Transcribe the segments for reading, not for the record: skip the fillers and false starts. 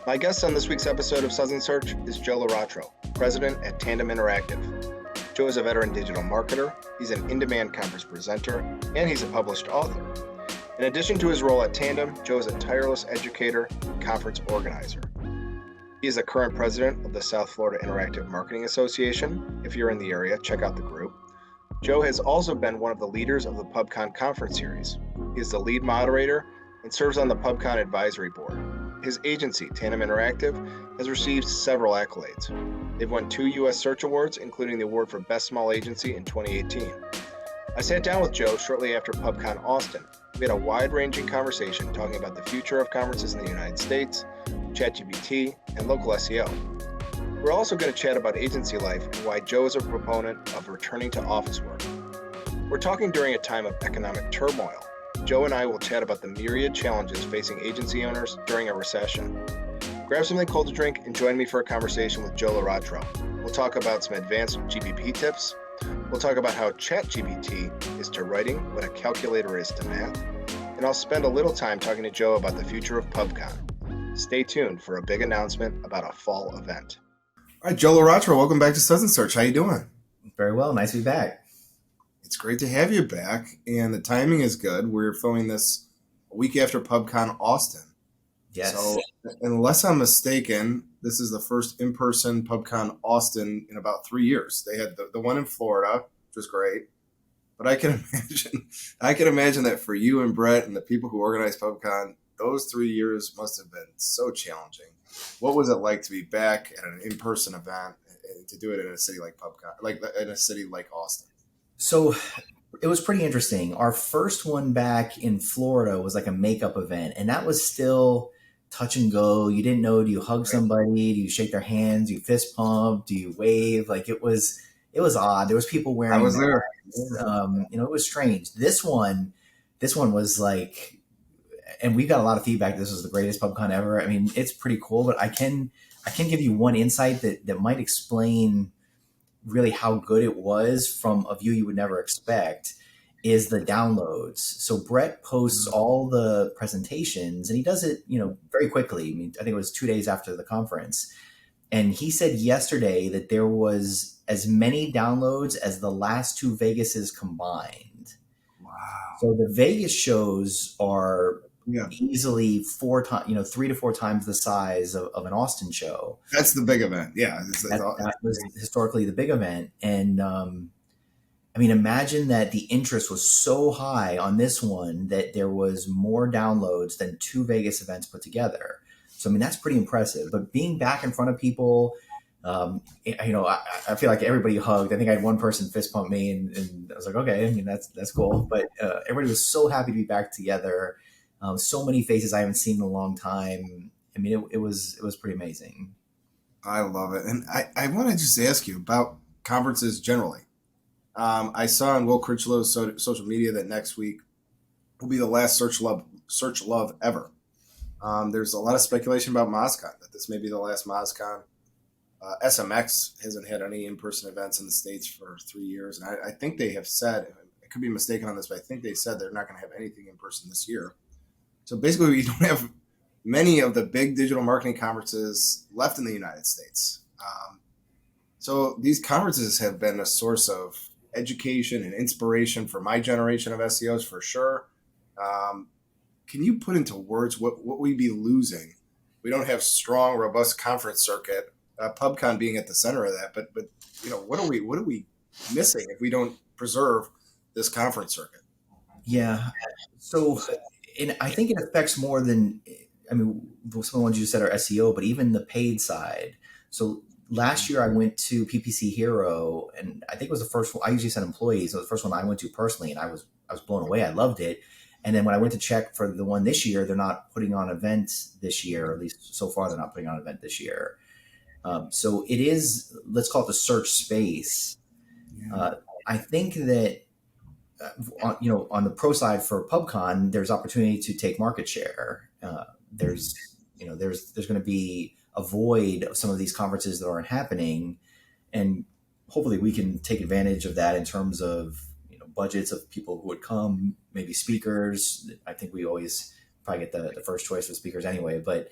My guest on this week's episode of Suds Search is Joe Laratro, president at Tandem Interactive. Joe is a veteran digital marketer, he's an in-demand conference presenter, and he's a published author. In addition to his role at Tandem, Joe is a tireless educator and conference organizer. He is the current president of the South Florida Interactive Marketing Association. If you're in the area, check out the group. Joe has also been one of the leaders of the PubCon conference series. He is the lead moderator and serves on the PubCon advisory board. His agency, Tandem Interactive, has received several accolades. They've won 2 U.S. Search Awards, including the award for Best Small Agency in 2018. I sat down with Joe shortly after PubCon Austin. We had a wide-ranging conversation talking about the future of conferences in the United States, ChatGPT, and local SEO. We're also going to chat about agency life and why Joe is a proponent of returning to office work. We're talking during a time of economic turmoil. Joe and I will chat about the myriad challenges facing agency owners during a recession. Grab something cold to drink and join me for a conversation with Joe Laratro. We'll talk about some advanced GPP tips. We'll talk about how ChatGPT is to writing what a calculator is to math. And I'll spend a little time talking to Joe about the future of PubCon. Stay tuned for a big announcement about a fall event. All right, Joe Laratro, welcome back to Suds Search. How you doing? Very well. Nice to be back. It's great to have you back, and the timing is good. We're filming this a week after PubCon Austin. Yes. So, unless I'm mistaken, this is the first in-person PubCon Austin in about 3 years. They had the one in Florida, which was great, but I can imagine that for you and Brett and the people who organized PubCon, those 3 years must have been so challenging. What was it like to be back at an in-person event and to do it in a city like PubCon, like in a city like Austin? So it was pretty interesting. Our first one back in Florida was like a makeup event, and that was still touch and go. You didn't know, do you hug somebody? Do you shake their hands? Do you fist pump? Do you wave? Like it was odd. There was people wearing. I was there. It was strange. This one was like, and we got a lot of feedback. This was the greatest PubCon ever. I mean, it's pretty cool, but I can give you one insight that might explain really how good it was from a view you would never expect is the downloads. So Brett posts all the presentations and he does it, very quickly. I mean, I think it was 2 days after the conference. And he said yesterday that there was as many downloads as the last 2 Vegases combined. Wow. So the Vegas shows are easily 3 to 4 times the size of an Austin show. That's the big event. Yeah. That was historically the big event. And imagine that the interest was so high on this one that there was more downloads than 2 Vegas events put together. So, that's pretty impressive. But being back in front of people, I feel like everybody hugged. I think I had one person fist pump me and I was like, okay, that's cool. But everybody was so happy to be back together. So many faces I haven't seen in a long time. It was pretty amazing. I love it. And I want to just ask you about conferences generally. I saw on Will Critchlow's social media that next week will be the last SearchLab ever. There's a lot of speculation about MozCon, that this may be the last MozCon. SMX hasn't had any in-person events in the States for 3 years. And I think they have said, I could be mistaken on this, but I think they said they're not going to have anything in person this year. So basically, we don't have many of the big digital marketing conferences left in the United States. So these conferences have been a source of education and inspiration for my generation of SEOs for sure. Can you put into words what we'd be losing? We don't have strong, robust conference circuit, PubCon being at the center of that. But what are we missing if we don't preserve this conference circuit? Yeah. So. And I think it affects more than, some of the ones you said are SEO, but even the paid side. So last year I went to PPC Hero, and I think it was the first one. I usually send employees. It was the first one I went to personally, and I was blown away. I loved it. And then when I went to check for the one this year, they're not putting on events this year, or at least so far they're not putting on an event this year. So it is, let's call it the search space. Yeah. I think that on the pro side for PubCon, there's opportunity to take market share. There's going to be a void of some of these conferences that aren't happening, and hopefully we can take advantage of that in terms of budgets of people who would come, maybe speakers. I think we always probably get the first choice of speakers anyway, but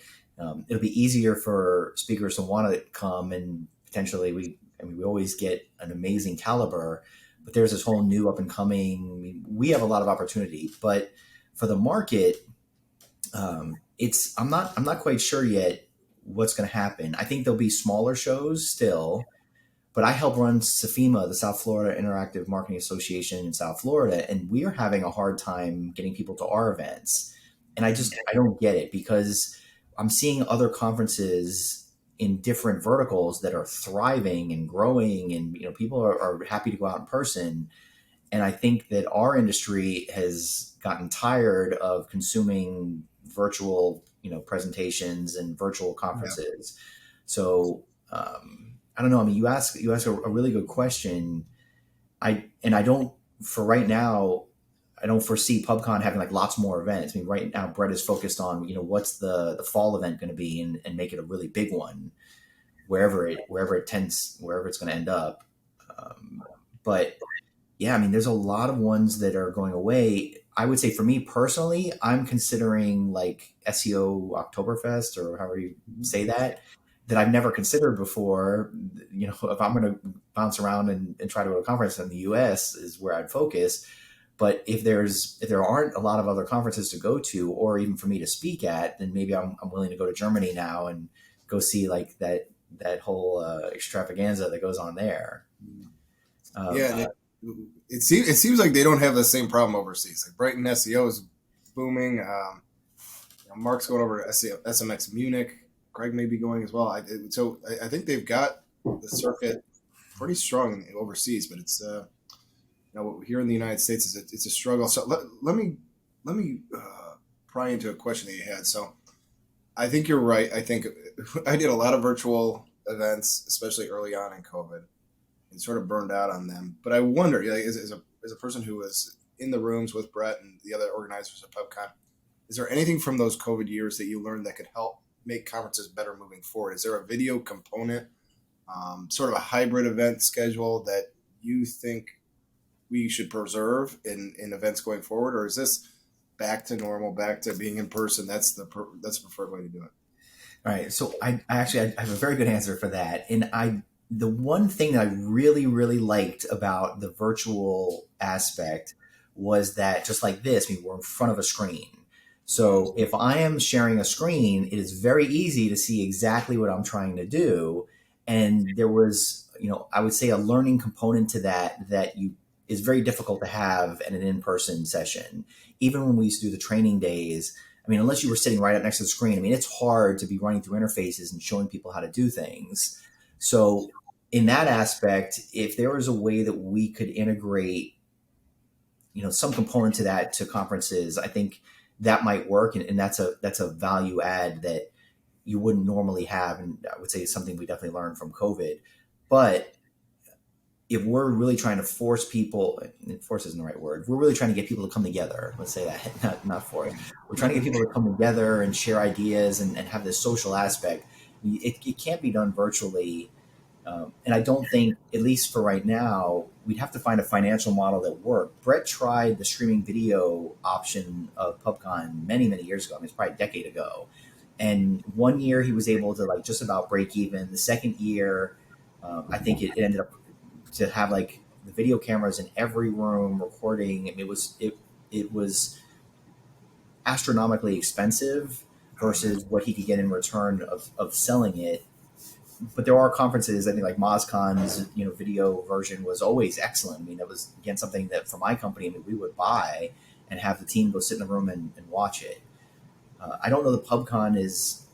It'll be easier for speakers to want to come, and potentially we always get an amazing caliber, but there's this whole new up and coming. I mean, we have a lot of opportunity, but for the market, I'm not quite sure yet what's going to happen. I think there'll be smaller shows still, but I help run SFIMA, the South Florida Interactive Marketing Association in South Florida, and we are having a hard time getting people to our events. And I don't get it, because I'm seeing other conferences in different verticals that are thriving and growing, and people are happy to go out in person. And I think that our industry has gotten tired of consuming virtual, presentations and virtual conferences. Yeah. So I don't know. I mean, you ask a really good question. I don't, for right now, I don't foresee PubCon having like lots more events. I mean, right now Brett is focused on, what's the fall event going to be, and make it a really big one, wherever it's going to end up. But yeah, I mean, there's a lot of ones that are going away. I would say for me personally, I'm considering like SEO Oktoberfest, or however you say that I've never considered before. If I'm going to bounce around and try to go to a conference in the US is where I'd focus. But if there aren't a lot of other conferences to go to, or even for me to speak at, then maybe I'm willing to go to Germany now and go see like that whole extravaganza that goes on there. It seems like they don't have the same problem overseas. Like Brighton SEO is booming. Mark's going over to SMX Munich. Greg may be going as well. I think they've got the circuit pretty strong overseas, but it's here in the United States it's a struggle. So let me pry into a question that you had. So I think you're right. I think I did a lot of virtual events, especially early on in COVID, and sort of burned out on them. But I wonder, as a person who was in the rooms with Brett and the other organizers of PubCon, is there anything from those COVID years that you learned that could help make conferences better moving forward? Is there a video component, sort of a hybrid event schedule that you think we should preserve in events going forward? Or is this back to normal, back to being in person? That's the preferred way to do it. All right. So I have a very good answer for that. And the one thing that I really, really liked about the virtual aspect was that, just like this, we're in front of a screen. So if I am sharing a screen, it is very easy to see exactly what I'm trying to do. And there was, I would say, a learning component to that is very difficult to have in an in-person session. Even when we used to do the training days, I mean, unless you were sitting right up next to the screen, I mean, it's hard to be running through interfaces and showing people how to do things. So in that aspect, if there was a way that we could integrate, some component to that to conferences, I think that might work. And that's a value add that you wouldn't normally have. And I would say it's something we definitely learned from COVID. But if we're really trying to force people, force isn't the right word, we're really trying to get people to come together. Let's say that, not force. We're trying to get people to come together and share ideas and have this social aspect. It can't be done virtually. And I don't think, at least for right now, we'd have to find a financial model that worked. Brett tried the streaming video option of PubCon many, many years ago. I mean, it's probably a decade ago. And one year he was able to like just about break even. The second year, I think it ended up to have like the video cameras in every room recording. I mean, it was astronomically expensive versus what he could get in return of selling it. But there are conferences, I think like MozCon's, video version was always excellent. I mean, that was, again, something that for my company, we would buy and have the team go sit in the room and watch it. I don't know that PubCon is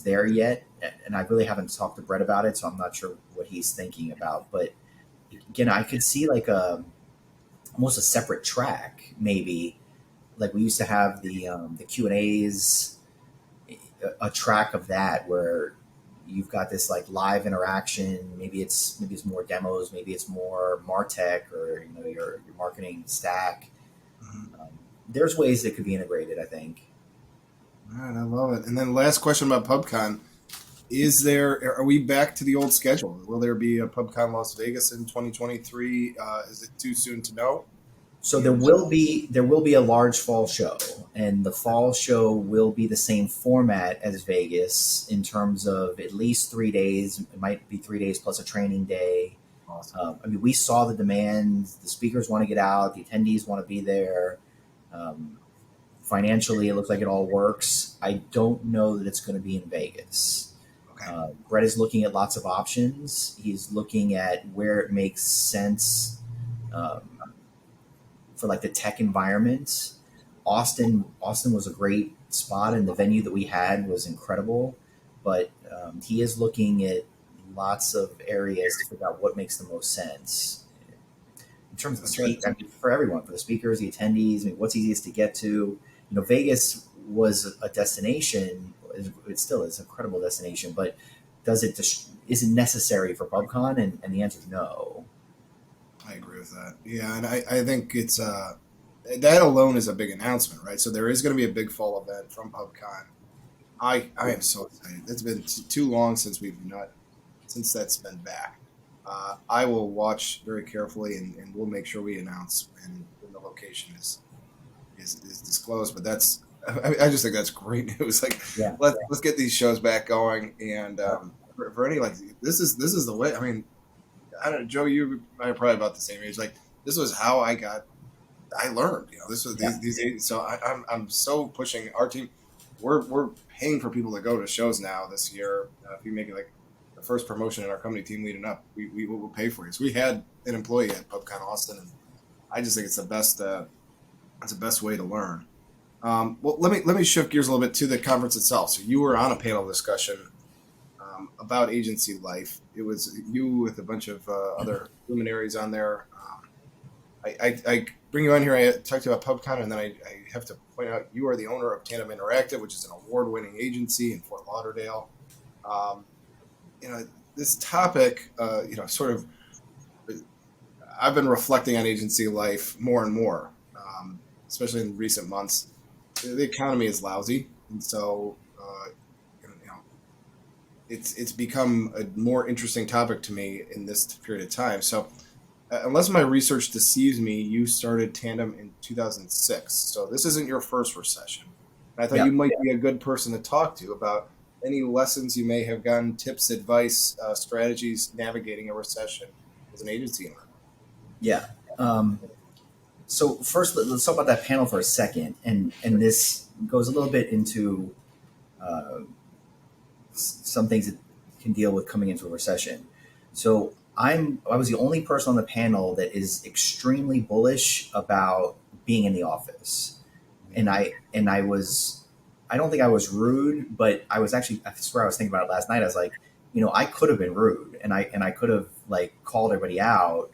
there yet, and I really haven't talked to Brett about it, so I'm not sure what he's thinking about. But again, I could see like almost a separate track, maybe. Like we used to have the Q&As, a track of that where you've got this like live interaction. Maybe it's more demos, maybe it's more MarTech or your marketing stack. There's ways that could be integrated, I think. All right, I love it. And then last question about PubCon: are we back to the old schedule? Will there be a PubCon Las Vegas in 2023? Is it too soon to know? So there will be a large fall show, and the fall show will be the same format as Vegas in terms of at least 3 days. It might be 3 days plus a training day. Awesome. I mean, we saw the demand. The speakers want to get out. The attendees want to be there. Um, Financially, it looks like it all works. I don't know that it's going to be in Vegas. Okay. Brett is looking at lots of options. He's looking at where it makes sense um, for like the tech environment. Austin was a great spot, and the venue that we had was incredible. But he is looking at lots of areas to figure out what makes the most sense in terms of the That's right. speak. I mean, for everyone, for the speakers, the attendees. I mean, what's easiest to get to? Vegas was a destination. It still is an incredible destination, but is it necessary for PubCon? And the answer is no. I agree with that. Yeah, and I think it's that alone is a big announcement, right? So there is going to be a big fall event from PubCon. I am so excited. It's been too long since that's been back. I will watch very carefully, and we'll make sure we announce when the location is disclosed. But I just think that's great news. Like, Yeah, let's get these shows back going, and for any, like, this is the way. I mean, I don't know, Joe, you are probably about the same age. Like, this was how I learned. This was these. So I'm so pushing our team. We're paying for people to go to shows now this year. If you make it like the first promotion in our company, team leading up, we will pay for you. So we had an employee at PubCon Austin, and I just think it's the best. It's the best way to learn. Well, let me shift gears a little bit to the conference itself. So you were on a panel discussion about agency life. It was you with a bunch of other luminaries on there. I bring you on here. I talked to you about PubCon, and then I have to point out you are the owner of Tandem Interactive, which is an award-winning agency in Fort Lauderdale. This topic, sort of, I've been reflecting on agency life more and more, especially in recent months. The economy is lousy, and so it's become a more interesting topic to me in this period of time. So, unless my research deceives me, you started Tandem in 2006. So this isn't your first recession. And I thought you might be a good person to talk to about any lessons you may have gotten, tips, advice, strategies navigating a recession as an agency owner. Yeah. So first, let's talk about that panel for a second, and this goes a little bit into some things that can deal with coming into a recession. So I was the only person on the panel that is extremely bullish about being in the office, and I don't think I was rude, but I swear I was thinking about it last night. I was like, I could have been rude, and I could have like called everybody out.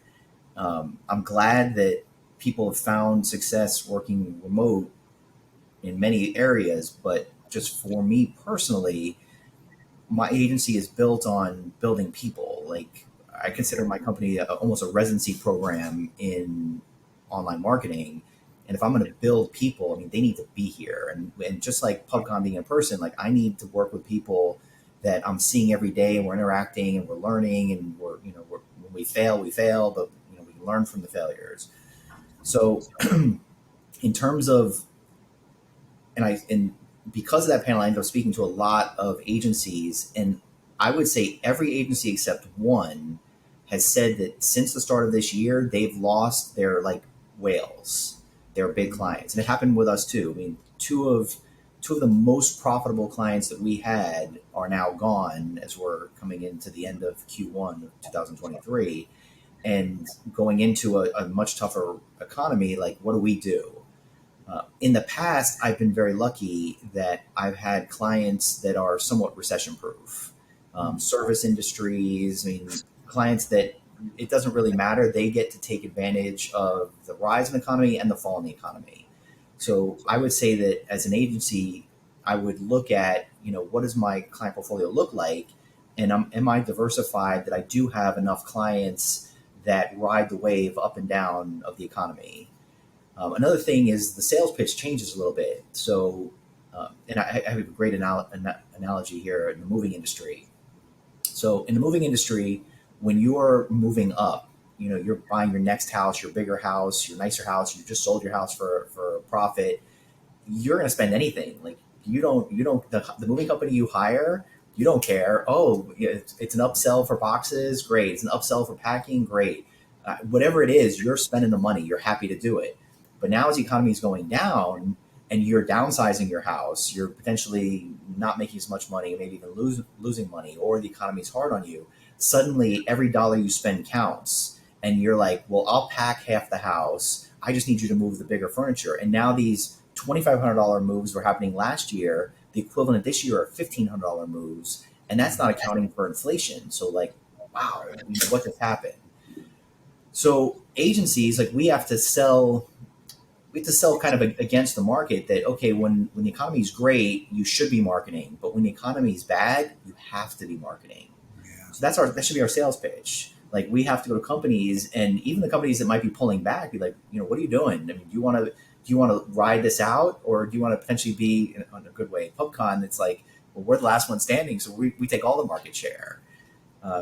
I'm glad that people have found success working remote in many areas, but just for me personally, my agency is built on building people. Like, I consider my company almost a residency program in online marketing. And if I'm going to build people, I mean, they need to be here. And just like PubCon being in person, like, I need to work with people that I'm seeing every day, and we're interacting and we're learning, and when we fail, but we learn from the failures. So in terms of, and because of that panel, I ended up speaking to a lot of agencies, and I would say every agency except one has said that since the start of this year, they've lost their like whales, their big clients. And it happened with us too. I mean, two of the most profitable clients that we had are now gone as we're coming into the end of Q1 of 2023 and going into a much tougher economy. Like, what do we do? In the past, I've been very lucky that I've had clients that are somewhat recession proof. Service industries, I mean, clients that it doesn't really matter. They get to take advantage of the rise in the economy and the fall in the economy. So I would say that as an agency, I would look at, what does my client portfolio look like? And am I diversified that I do have enough clients that ride the wave up and down of the economy? Another thing is the sales pitch changes a little bit. So, and I have a great analogy here in the moving industry. So in the moving industry, when you're moving up, you're buying your next house, your bigger house, your nicer house, you just sold your house for a profit, you're going to spend anything. Like the moving company you hire, you don't care. Oh, it's an upsell for boxes. Great. It's an upsell for packing. Great. Whatever it is, you're spending the money. You're happy to do it. But now as the economy is going down and you're downsizing your house, you're potentially not making as much money, maybe even losing money, or the economy's hard on you. Suddenly every dollar you spend counts. And you're like, well, I'll pack half the house. I just need you to move the bigger furniture. And now these $2,500 moves were happening last year. The equivalent of this year are $1,500 moves. And that's not accounting for inflation. So like, wow, what just happened? So agencies, like we have to sell kind of against the market that, okay, when the economy is great, you should be marketing. But when the economy is bad, you have to be marketing. Yeah. So that should be our sales pitch. Like we have to go to companies, and even the companies that might be pulling back, be like, what are you doing? I mean, do you want to ride this out, or do you want to potentially be in a good way? PubCon, it's like, well, we're the last one standing, so we take all the market share.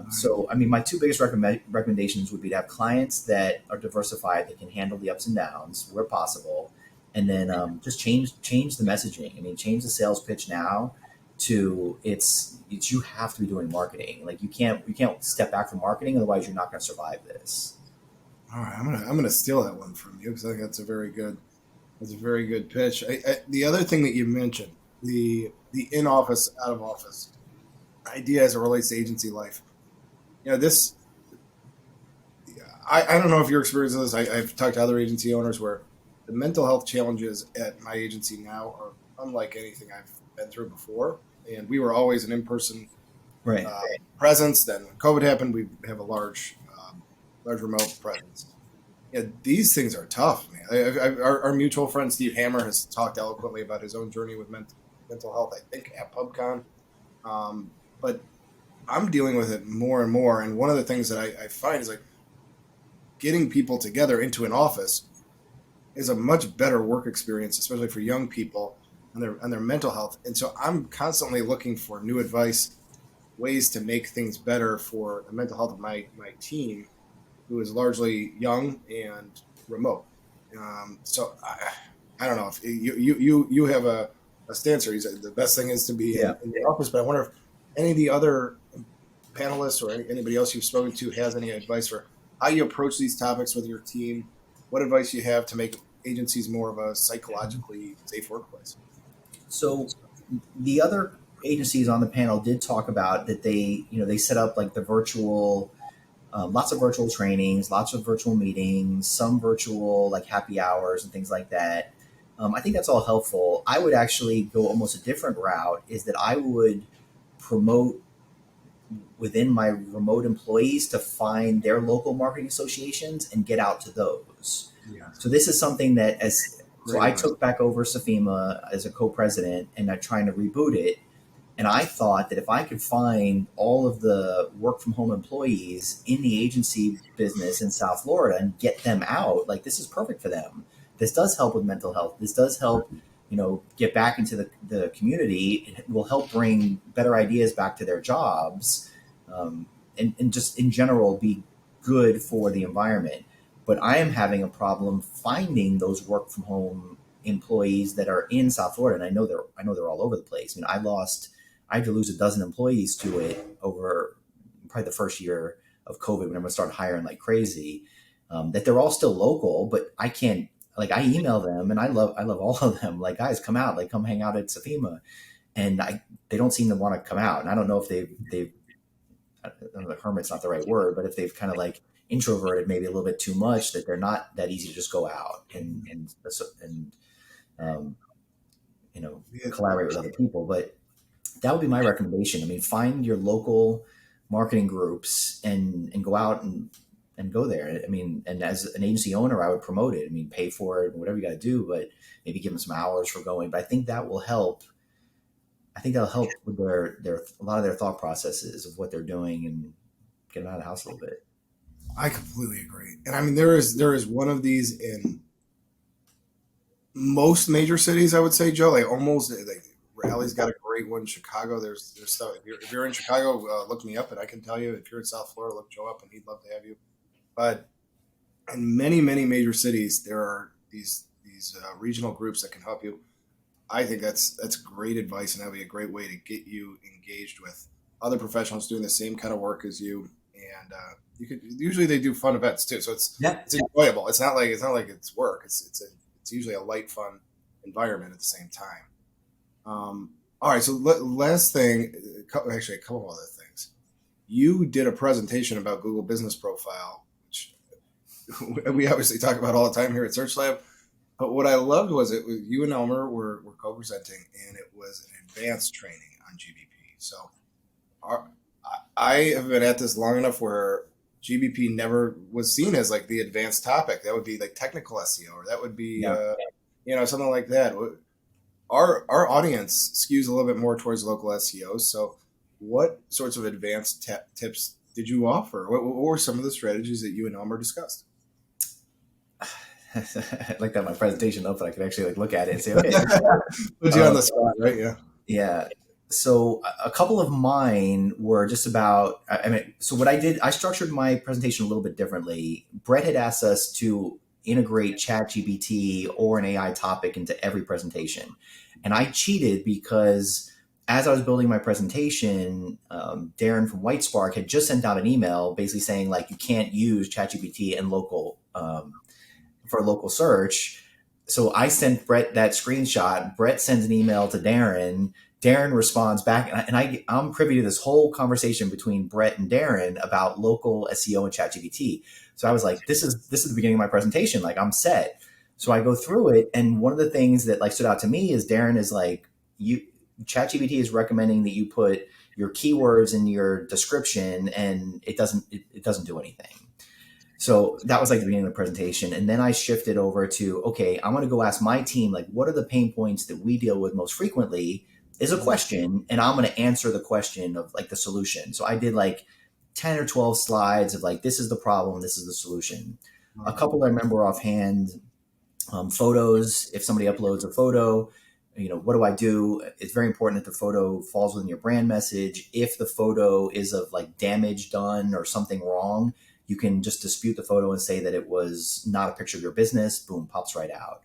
So, I mean, my two biggest recommendations would be to have clients that are diversified, that can handle the ups and downs where possible, and then just change the messaging. I mean, change the sales pitch now to it's you have to be doing marketing. Like you can't step back from marketing, otherwise you're not going to survive this. All right, I'm gonna steal that one from you because I think that's a very good pitch. The other thing that you mentioned, the in office, out of office idea as it relates to agency life. This I don't know if your experience is this. I've talked to other agency owners where the mental health challenges at my agency now are unlike anything I've been through before. And we were always an in-person Right. presence. Then when COVID happened, we have a large remote presence. Yeah, these things are tough, man. Our mutual friend Steve Hammer has talked eloquently about his own journey with mental health, I think, at PubCon. But I'm dealing with it more and more. And one of the things that I find is like getting people together into an office is a much better work experience, especially for young people and their mental health. And so I'm constantly looking for new advice, ways to make things better for the mental health of my team, who is largely young and remote. So I don't know if you have a stance here. You said the best thing is to be in the office, but I wonder if any of the other panelists or anybody else you've spoken to has any advice for how you approach these topics with your team. What advice you have to make agencies more of a psychologically safe workplace? So the other agencies on the panel did talk about that they set up like the virtual, lots of virtual trainings, lots of virtual meetings, some virtual like happy hours and things like that. I think that's all helpful. I would actually go almost a different route, is that I would promote within my remote employees to find their local marketing associations and get out to those. Yeah. So this is something that I took back over Safima as a co-president, and I'm trying to reboot it. And I thought that if I could find all of the work from home employees in the agency business in South Florida and get them out, like this is perfect for them. This does help with mental health. This does help, get back into the community. It will help bring better ideas back to their jobs, and just in general be good for the environment. But I am having a problem finding those work from home employees that are in South Florida, and I know they're all over the place. I had to lose a dozen employees to it over probably the first year of COVID when everyone started hiring like crazy. That they're all still local, but I can't. Like I email them, and I love all of them. Like, guys, come out, like come hang out at Safima, and they don't seem to want to come out. And I don't know if they've I don't know, the hermit's not the right word, but if they've kind of like introverted maybe a little bit too much, that they're not that easy to just go out and collaborate with other people. But that would be my recommendation. I mean, find your local marketing groups and go out and go there. I mean, and as an agency owner, I would promote it. I mean, pay for it, whatever you got to do, but maybe give them some hours for going. But I think that will help. I think that'll help with their a lot of their thought processes of what they're doing and get them out of the house a little bit. I completely agree. And I mean, there is one of these in most major cities, I would say, Joe. Like Raleigh's got a great one. Chicago, there's stuff. If you're in Chicago, look me up, and I can tell you. If you're in South Florida, look Joe up, and he'd love to have you. But in many major cities, there are these regional groups that can help you. I think that's great advice, and that'd be a great way to get you engaged with other professionals doing the same kind of work as you. And you could usually they do fun events too, so it's enjoyable. It's not like it's work. It's usually a light, fun environment at the same time. All right, so last thing, actually a couple other things. You did a presentation about Google Business Profile, which we obviously talk about all the time here at SearchLab. But what I loved was you and Elmer were co-presenting, and it was an advanced training on GBP. So I have been at this long enough where GBP never was seen as like the advanced topic. That would be like technical SEO, or that would be something like that. Our audience skews a little bit more towards local SEO. So what sorts of advanced tips did you offer? What were some of the strategies that you and Elmer discussed? I like that my presentation up, but I could actually like look at it and say, okay. Put you on the spot, right? Yeah. Yeah. So a couple of mine were just about, so what I did, I structured my presentation a little bit differently. Brett had asked us to integrate ChatGPT or an AI topic into every presentation. And I cheated because as I was building my presentation, Darren from Whitespark had just sent out an email basically saying like, you can't use ChatGPT and for local search. So I sent Brett that screenshot. Brett sends an email to Darren. Darren responds back, and I'm privy to this whole conversation between Brett and Darren about local SEO and ChatGPT. So I was like, this is the beginning of my presentation. Like I'm set. So I go through it, and one of the things that like stood out to me is Darren is like, ChatGPT is recommending that you put your keywords in your description, and it doesn't do anything. So that was like the beginning of the presentation. And then I shifted over to, okay, I'm going to go ask my team, like, what are the pain points that we deal with most frequently is a question. And I'm going to answer the question of like the solution. So I did like 10 or 12 slides of like, this is the problem, this is the solution. A couple I remember offhand, photos. If somebody uploads a photo, what do I do? It's very important that the photo falls within your brand message. If the photo is of like damage done or something wrong, you can just dispute the photo and say that it was not a picture of your business. Boom, pops right out.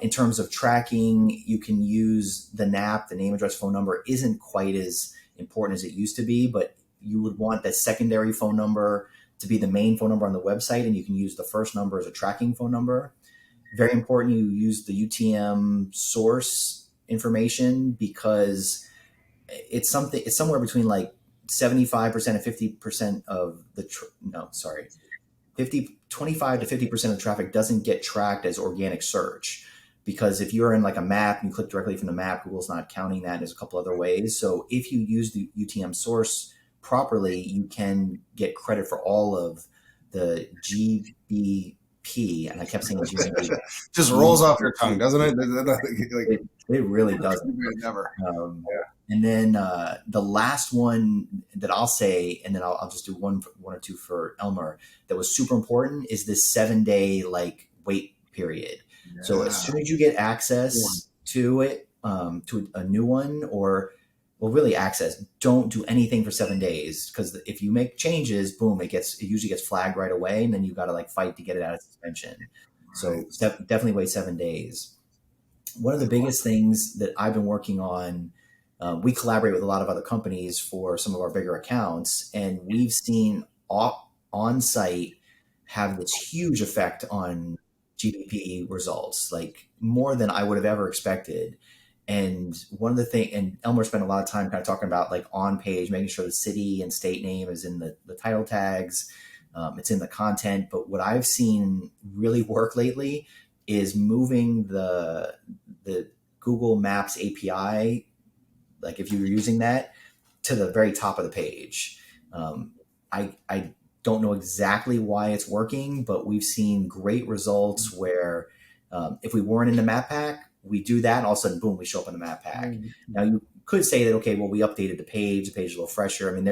In terms of tracking, you can use the NAP, the name, address, phone number isn't quite as important as it used to be, but you would want that secondary phone number to be the main phone number on the website, and you can use the first number as a tracking phone number. Very important you use the UTM source information because it's somewhere between like 75% and 50% of 25 to 50% of the traffic doesn't get tracked as organic search, because if you're in like a map and you click directly from the map, Google's not counting that. There's a couple other ways. So if you use the UTM source properly, you can get credit for all of the GBP. And I kept saying GBP. Just rolls off your tongue, doesn't it? It really doesn't. Never. And then the last one that I'll say, and then I'll just do one or two for Elmer, that was super important is this 7-day like wait period. Yeah. So as soon as you get access to it, to a new one, really access, don't do anything for 7 days, because if you make changes, boom, it usually gets flagged right away, and then you got to like fight to get it out of suspension. Right. So definitely wait 7 days. One of the biggest things that I've been working on, we collaborate with a lot of other companies for some of our bigger accounts, and we've seen on-site have this huge effect on GBP results, like more than I would have ever expected. And one of the things, and Elmer spent a lot of time kind of talking about like on page, making sure the city and state name is in the title tags, it's in the content. But what I've seen really work lately is moving the Google Maps API, like if you were using that, to the very top of the page. I don't know exactly why it's working, but we've seen great results where if we weren't in the map pack, we do that, and all of a sudden, boom, we show up in the map pack. Mm-hmm. Now you could say that, okay, well, we updated the page is a little fresher. I mean,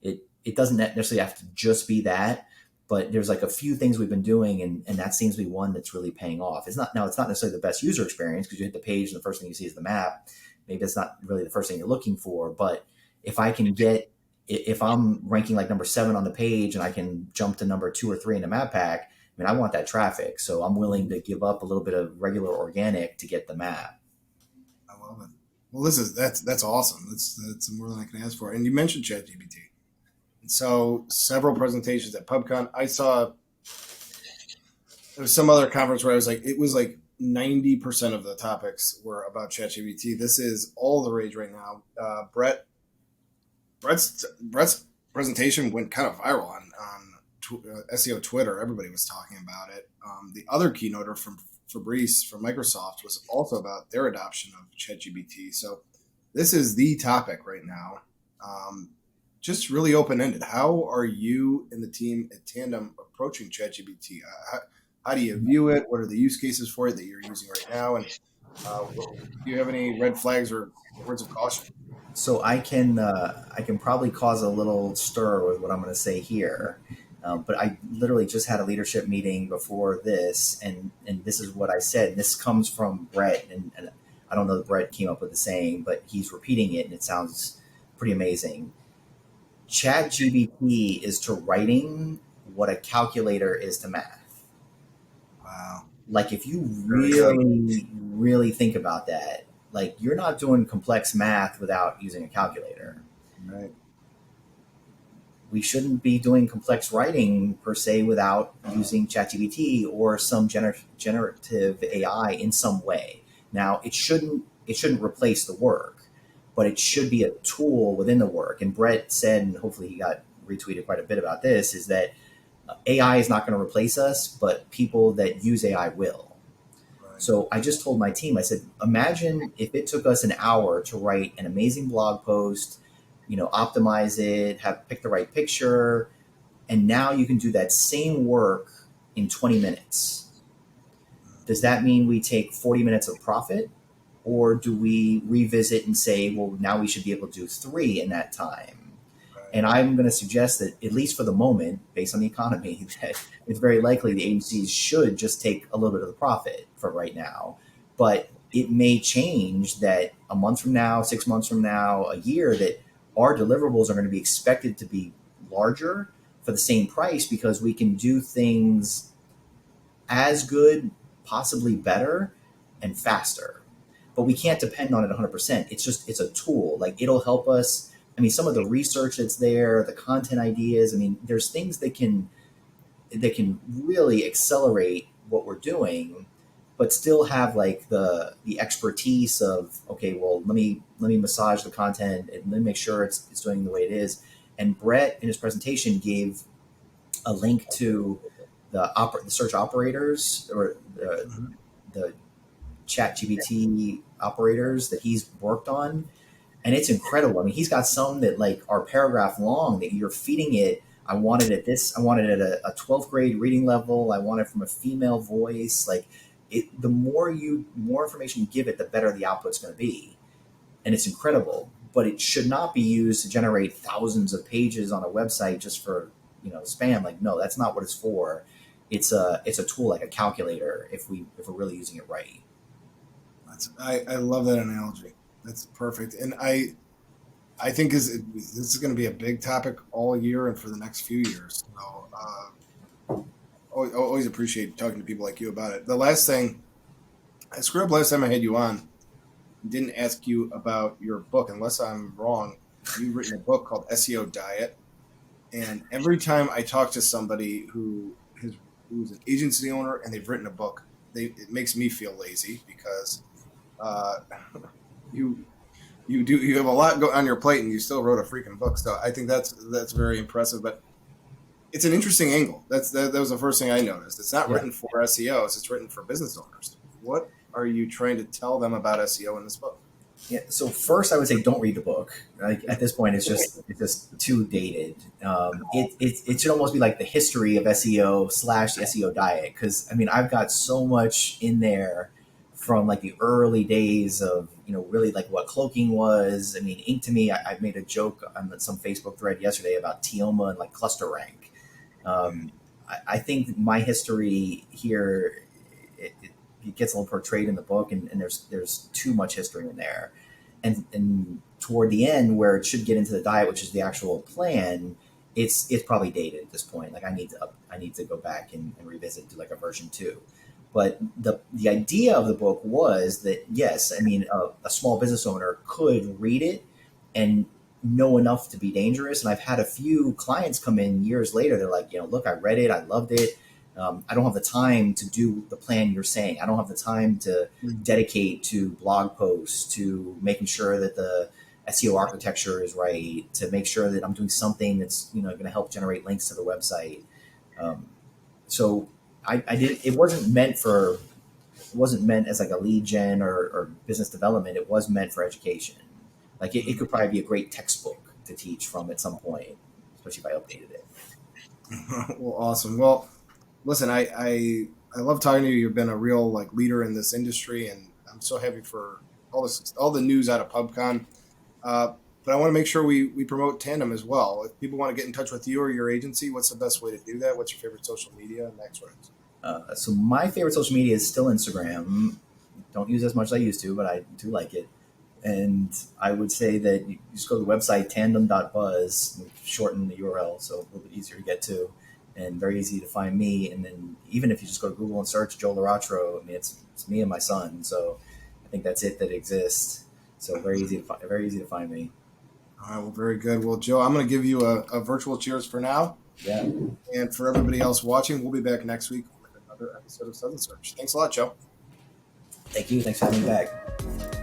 it doesn't necessarily have to just be that, but there's like a few things we've been doing, and that seems to be one that's really paying off. It's not necessarily the best user experience, because you hit the page and the first thing you see is the map. Maybe it's not really the first thing you're looking for, but if I can get if I'm ranking like number 7 on the page and I can jump to number 2 or 3 in the map pack, I mean, I want that traffic. So I'm willing to give up a little bit of regular organic to get the map. I love it. Well, that's awesome. That's more than I can ask for. And you mentioned ChatGPT. And so several presentations at PubCon. I saw there was some other conference where it was like 90% of the topics were about ChatGPT. This is all the rage right now. Brett's presentation went kind of viral on SEO Twitter. Everybody was talking about it. The other keynoter from Fabrice from Microsoft was also about their adoption of ChatGPT. So this is the topic right now. Just really open-ended. How are you and the team at Tandem approaching ChatGPT? How do you view it? What are the use cases for it that you're using right now? And do you have any red flags or words of caution? So I can probably cause a little stir with what I'm going to say here. But I literally just had a leadership meeting before this, and this is what I said. This comes from Brett, and I don't know if Brett came up with the saying, but he's repeating it, and it sounds pretty amazing. ChatGPT is to writing what a calculator is to math. Wow. Like if you really, really think about that, like you're not doing complex math without using a calculator. Right. We shouldn't be doing complex writing per se without using ChatGPT or some generative AI in some way. Now, it shouldn't replace the work, but it should be a tool within the work. And Brett said, and hopefully he got retweeted quite a bit about this, is that AI is not going to replace us, but people that use AI will. Right. So I just told my team, I said, imagine if it took us an hour to write an amazing blog post, optimize it, pick the right picture, and now you can do that same work in 20 minutes. Does that mean we take 40 minutes of profit? Or do we revisit and say, well, now we should be able to do 3 in that time? Right. And I'm going to suggest that, at least for the moment, based on the economy, that it's very likely the agencies should just take a little bit of the profit for right now. But it may change that a month from now, 6 months from now, a year, that our deliverables are going to be expected to be larger for the same price because we can do things as good, possibly better, and faster. But we can't depend on it 100%. It's a tool. Like it'll help us. I mean, some of the research that's there, the content ideas. I mean, there's things that can really accelerate what we're doing, but still have like the expertise of, okay, well, let me massage the content and let me make sure it's doing the way it is. And Brett in his presentation gave a link to the search operators or the ChatGPT operators that he's worked on. And it's incredible. I mean, he's got some that like are paragraph long that you're feeding it. I wanted it at a 12th grade reading level. I want it from a female voice. Like the more information you give it, the better the output's going to be. And it's incredible, but it should not be used to generate thousands of pages on a website just for, spam. Like, no, that's not what it's for. It's a tool like a calculator if we're really using it right. I love that analogy. That's perfect. And I think this is going to be a big topic all year and for the next few years. So, always appreciate talking to people like you about it. The last thing, I screwed up last time I had you on. Didn't ask you about your book, unless I'm wrong. You've written a book called SEO Diet. And every time I talk to somebody who's an agency owner and they've written a book, it makes me feel lazy because you have a lot on your plate and you still wrote a freaking book. So I think that's very impressive. But it's an interesting angle. That was the first thing I noticed. It's not written for SEOs. It's written for business owners. What are you trying to tell them about SEO in this book? Yeah. So first, I would say don't read the book. Like at this point, it's just too dated. It should almost be like the history of SEO / SEO diet. Because I mean, I've got so much in there from like the early days of really like what cloaking was. I mean, Ink to me, I made a joke on some Facebook thread yesterday about Teoma and like cluster rank. I think my history here it gets a little portrayed in the book, and there's too much history in there. and toward the end where it should get into the diet, which is the actual plan, it's probably dated at this point. Like I need to go back and revisit to like a version 2. But the idea of the book was that, yes, I mean, a small business owner could read it and know enough to be dangerous. And I've had a few clients come in years later. They're like, look, I read it. I loved it. I don't have the time to do the plan you're saying. I don't have the time to dedicate to blog posts, to making sure that the SEO architecture is right, to make sure that I'm doing something that's going to help generate links to the website. So I did. It wasn't meant as like a lead gen or business development. It was meant for education. Like it could probably be a great textbook to teach from at some point, especially if I updated it. Well, awesome. Well, listen, I love talking to you. You've been a real like leader in this industry, and I'm so happy for all the news out of PubCon. But I want to make sure we promote Tandem as well. If people want to get in touch with you or your agency, what's the best way to do that? What's your favorite social media? Next words. So my favorite social media is still Instagram. Don't use it as much as I used to, but I do like it. And I would say that you just go to the website tandem.buzz, shorten the URL, so a little bit easier to get to and very easy to find me. And then even if you just go to Google and search Joe Laratro, I mean, it's me and my son. So I think that's it that exists. So very easy to find me. All right, well, very good. Well, Joe, I'm going to give you a virtual cheers for now. Yeah. And for everybody else watching, we'll be back next week with another episode of Suds Search. Thanks a lot, Joe. Thank you. Thanks for having me back.